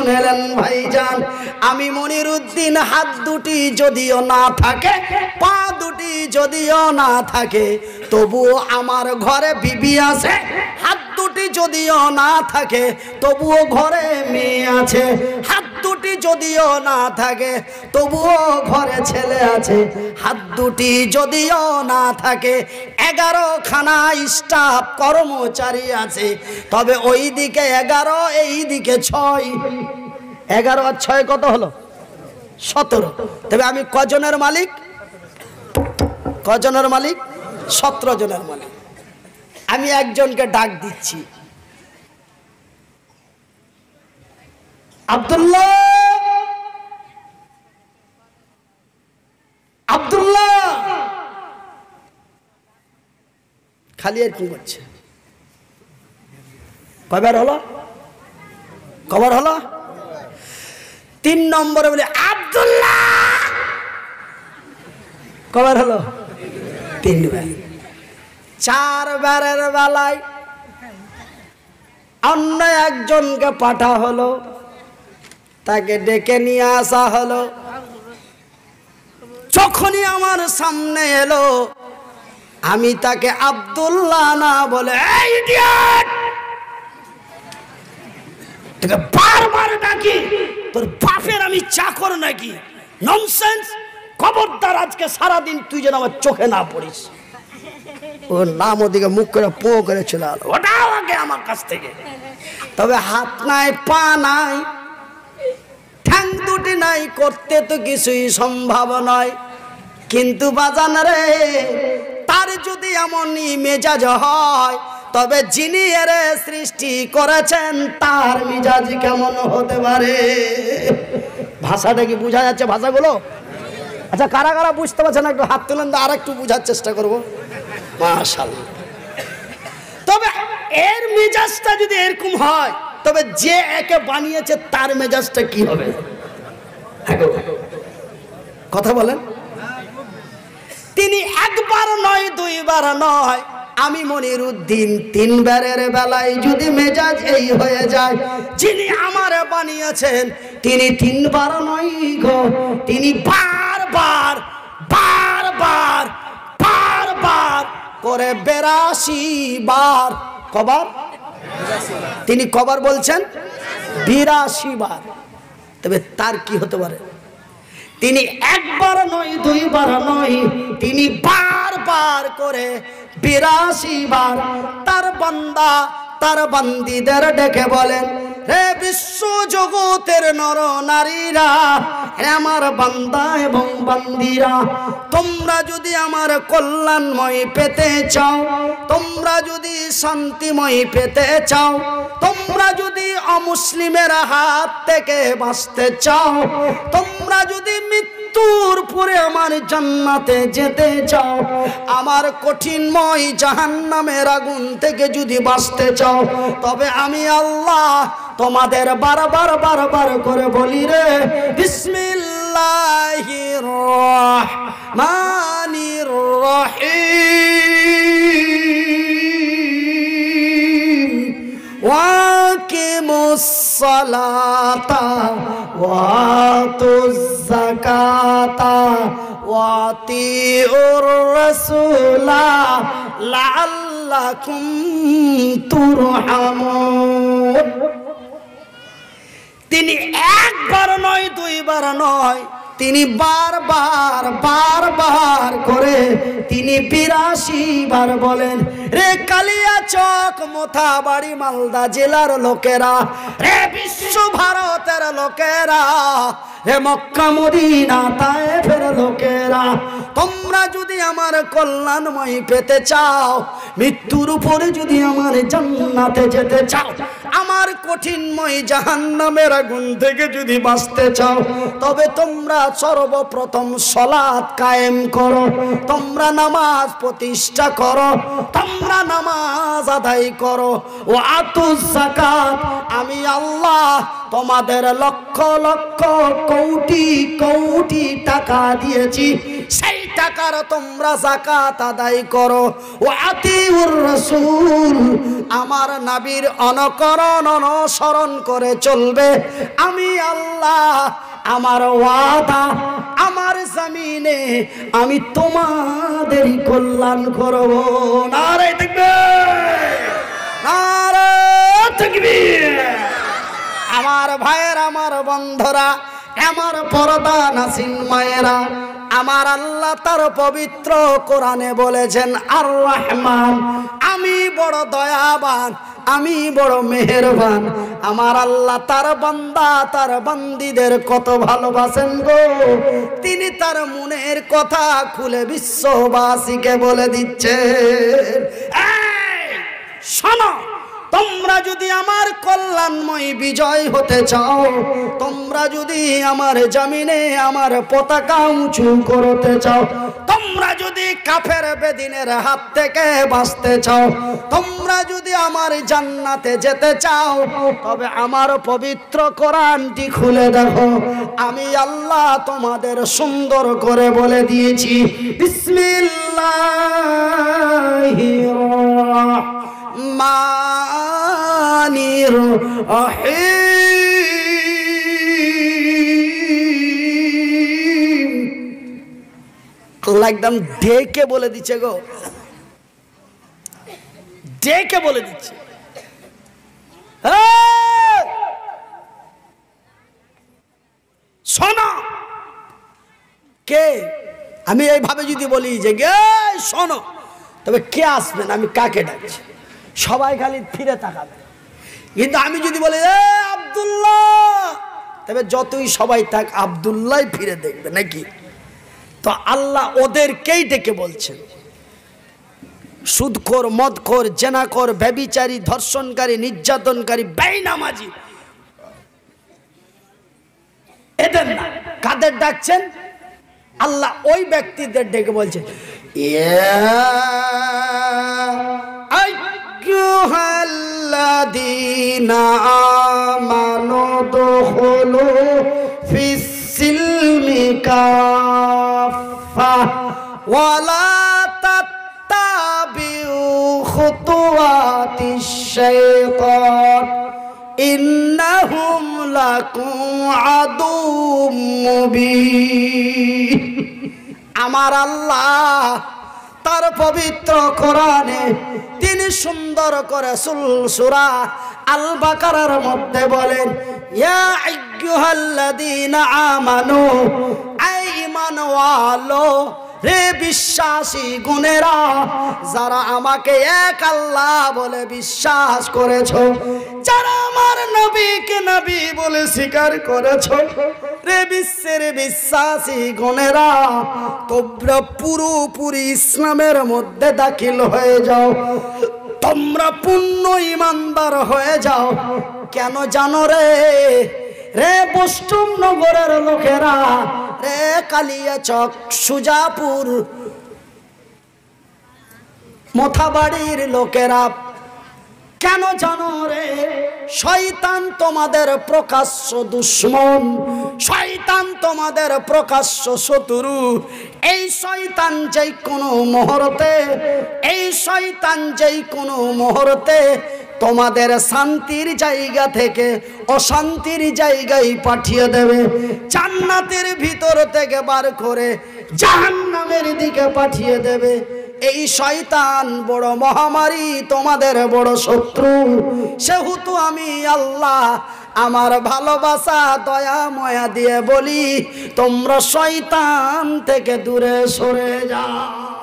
শুনেলেন ভাইজান, আমি মনিরুদ্দিন হাত দুটি যদিও না থাকে, পা দুটি যদিও না থাকে, তবুও আমার ঘরে বিবি আছে। হাত দুটি যদিও না থাকে, তবুও ঘরে মেয়ে আছে। হাত দুটি যদিও না থাকে, তবুও ঘরে ছেলে আছে। হাত দুটি যদিও না থাকে, 11 খানা স্টাফ কর্মচারী আছে। তবে ওই দিকে 11, এই দিকে 6। 11 আর 6 কত হলো? 17। তবে আমি কজনের মালিক? কজনের মালিক? 17 জনের মালিক। আমি একজনকে ডাক দিচ্ছি, আব্দুল্লাহ, আব্দুল্লাহ। খালি আর কি করছে? কয়বার হলো? কবার হলো? 3 নম্বরে বলে আব্দুল্লাহ। কবার হলো? 3 বার। 4 বারের বেলায় অন্য একজনকে পাঠা হলো, তাকে ডেকে নিয়ে আসা হলো। যখনই আমার সামনে এলো, আমি তাকে আব্দুল্লাহ না বলে এই ইডিয়েট, তোকে বারবার ডাকি, তোর বাপের আমি চাকর নাকি? ননসেন্স! খবরদার, আজকে সারাদিন তুই যেন আমার চোখে না পড়িস। ওর নাম ওদিকে মুখ করে পো করে চলে আলো, ওটাও আগে আমার কাছ থেকে। তবে হাত নাই, পা নাই, ঠ্যাং দুটি নাই, করতে তো কিছুই সম্ভব নয়। কিন্তু বাজান রে, তার যদি এমনই মেজাজ হয়, তবে যিনি এর সৃষ্টি করেছেন তার মেজাজ কেমন হতে পারে? ভাষাটা কি বোঝা যাচ্ছে? ভাষাগুলো আচ্ছা, কারা কারা বুঝতে পারছেন একটু হাত তুলেন, আর একটু বোঝার চেষ্টা করবো। মাশাআল্লাহ। তবে এর মেজাজটা যদি এরকম হয়, তবে যে একে বানিয়েছে তার মেজাজটা কি হবে? কথা বলেন। তিনি একবার নয়, 2 বার নয়, আমি মনিরুদ্দিন 3 বারের বেলায় যদি মেজাজ এই হয়ে যায়, যিনি আমার বানিয়েছেন তিনি 3 বার নয় গো, তিনি বারবার বারবার বারবার করে 82 বার। কবার? তিনি কবার বলছেন? 82 বার। তবে তার কি হতে পারে? তিনি একবার নয়, 2 বার নয়, তিনি বারবার করে 82 বার তার বান্দা, তার বান্দীদের ডেকে বলেন, হে বিশ্ব জগতের নর নারীরা, হে আমার বান্দা এবং বান্দীরা, তোমরা যদি আমার কল্যাণময় পেতে চাও, তোমরা যদি শান্তিময় পেতে চাও, তোমরা যদি অমুসলিমের হাত থেকে বাঁচতে চাও, তোমরা যদি মৃত্যুর পরে আমার জান্নাতে যেতে চাও, আমার কঠিনময় জাহান্নামের আগুন থেকে যদি বাঁচতে চাও, তবে আমি আল্লাহ তোমাদের বারবার বারবার করে বলি রে, বিসমিল্লাহির রহমানির রহিম, ওয়াকিমুস সালাতা ওয়াতুজ যাকাতা ওয়াতিউর রাসূলা লাআল্লাকুম তুরহামুন। তিনি একবার নয়, 2 বার নয়, তিনি বারবার বারবার করে তিনি 82 বার বলেন। রে কালিয়াচক, মোথাবাড়ি, মালদা জেলার লোকেরা, রে বিশ্ব ভারতের লোকেরা, হে মক্কা মদিনা তায়েফের লোকেরা, তোমরা যদি আমার কল্যাণময় পেতে চাও, মৃত্যুর উপরে যদি আমার জান্নাতে যেতে চাও, আমার কঠিনময় জাহান্নামের আগুন থেকে যদি বাঁচতে চাও, তবে তোমরা সর্বপ্রথম সালাত কায়েম করো, তোমরা নামাজ প্রতিষ্ঠা করো, তোমরা নামাজ আদায় করো, ও আতুজ যাকাত, আমি আল্লাহ তোমাদের লক্ষ লক্ষ কোটি কোটি টাকা দিয়েছি, সেই টাকার তোমরা যাকাত আদায় করো। ওয়া আতিউর রাসূল, আমার নবীর অনুকরণ অনুসরণ করে চলবে। আমি আল্লাহ, আমার ওয়াদা, আমার জমিনে আমি তোমাদেরই কল্যাণ করব। নারে তাকবীর, নারে তাকবীর। আমার ভাইয়ের, আমার বন্ধুরা, আমার পর্দা নাসিন মায়েরা, আমার আল্লাহ তার পবিত্র কোরআনে বলেছেন আর রহমান, আমি বড় দয়াবান, আমি বড় মেহেরবান। আমার আল্লাহ তার বান্দা, তার বান্দীদের কত ভালোবাসেন গো। তিনি তার মনের কথা খুলে বিশ্ববাসীকে বলে দিচ্ছেন। এই শোনো, তোমরা যদি আমার কল্যাণময় বিজয় হতে চাও, তোমরা যদি আমার জমিনে আমার পতাকা উঁচু করতে চাও, তোমরা যদি কাফের বেদিনের হাত থেকে বাঁচতে চাও, তোমরা যদি আমার জান্নাতে যেতে চাও, তবে আমার পবিত্র কোরআনটি খুলে দেখো। আমি আল্লাহ তোমাদের সুন্দর করে বলে দিয়েছি, বিসমিল্লাহির রহমানির রহিম। আল্লাহ একদম ডেকে বলে দিচ্ছে গো, ডেকে বলে দিচ্ছে। শোনো, কে? আমি এইভাবে যদি বলি যে গে শোনো, তবে কে আসবেন, আমি কাকে ডাকছি? সবাই খালি ফিরে তাকাবে। কিন্তু আমি যদি বলি এ আব্দুল্লাহ, তবে যতই সবাই থাক আব্দুল্লাহ ফিরে দেখবে নাকি? তো আল্লাহ ওদেরকেই ডেকে বলছেন। সুদখোর, মদখোর, জেনাখোর, ব্যভিচারী, ধর্ষণকারী, নির্যাতনকারী, বেনামাজি, এদের না। কাদের ডাকছেন? আল্লাহ ওই ব্যক্তিদের ডেকে বলছেন, আইয়ুহাল্লাযীনা আমানু দুখুলু ফিস-সিলমি কাফা ওয়া লা তাত্তাবিউ খুতুওয়াতিশ শাইতান ইন্নাহুম লাকুম আদুউম মুবিন। আমার আল্লাহ তার পবিত্র কোরআনে তিনি সুন্দর করে সূরা আল বাকারার মধ্যে বলেন, ইয়া আইয়ুহাল্লাযীনা আমানু, এই ঈমানওয়ালো, রে বিশ্বাসী গুণেরা, যারা আমাকে এক আল্লাহ বলে বিশ্বাস করেছো, যারা আমার নবীকে নবী বলে স্বীকার করেছো, রে বিশ্বের বিশ্বাসী গুণেরা, তোমরা পুরোপুরি ইসলামের মধ্যে দাখিল হয়ে যাও, তোমরা পূর্ণ ঈমানদার হয়ে যাও। কেন জানো রে? রে পশ্চিম নগরের লোকেরা, রে কালিয়াচক, সুজাপুর, মোথাবাড়ির লোকেরা, কেন জানো রে? শয়তান তোমাদের প্রকাশ্য দুশ্মন, শয়তান তোমাদের প্রকাশ্য শত্রু। এই শয়তান যেই কোনো মুহূর্তে, এই শয়তান যেই কোনো মুহূর্তে তোমাদের শান্তির জায়গা থেকে অশান্তির জায়গায় পাঠিয়ে দেবে। জান্নাতের ভিতর থেকে বার করে জাহান্নামের দিকে পাঠিয়ে দেবে। এই শয়তান বড় মহামারী, তোমাদের বড় শত্রু। সেহেতু আমি আল্লাহ আমার ভালোবাসা দয়া ময়া দিয়ে বলি, তোমরা শয়তান থেকে দূরে সরে যাও।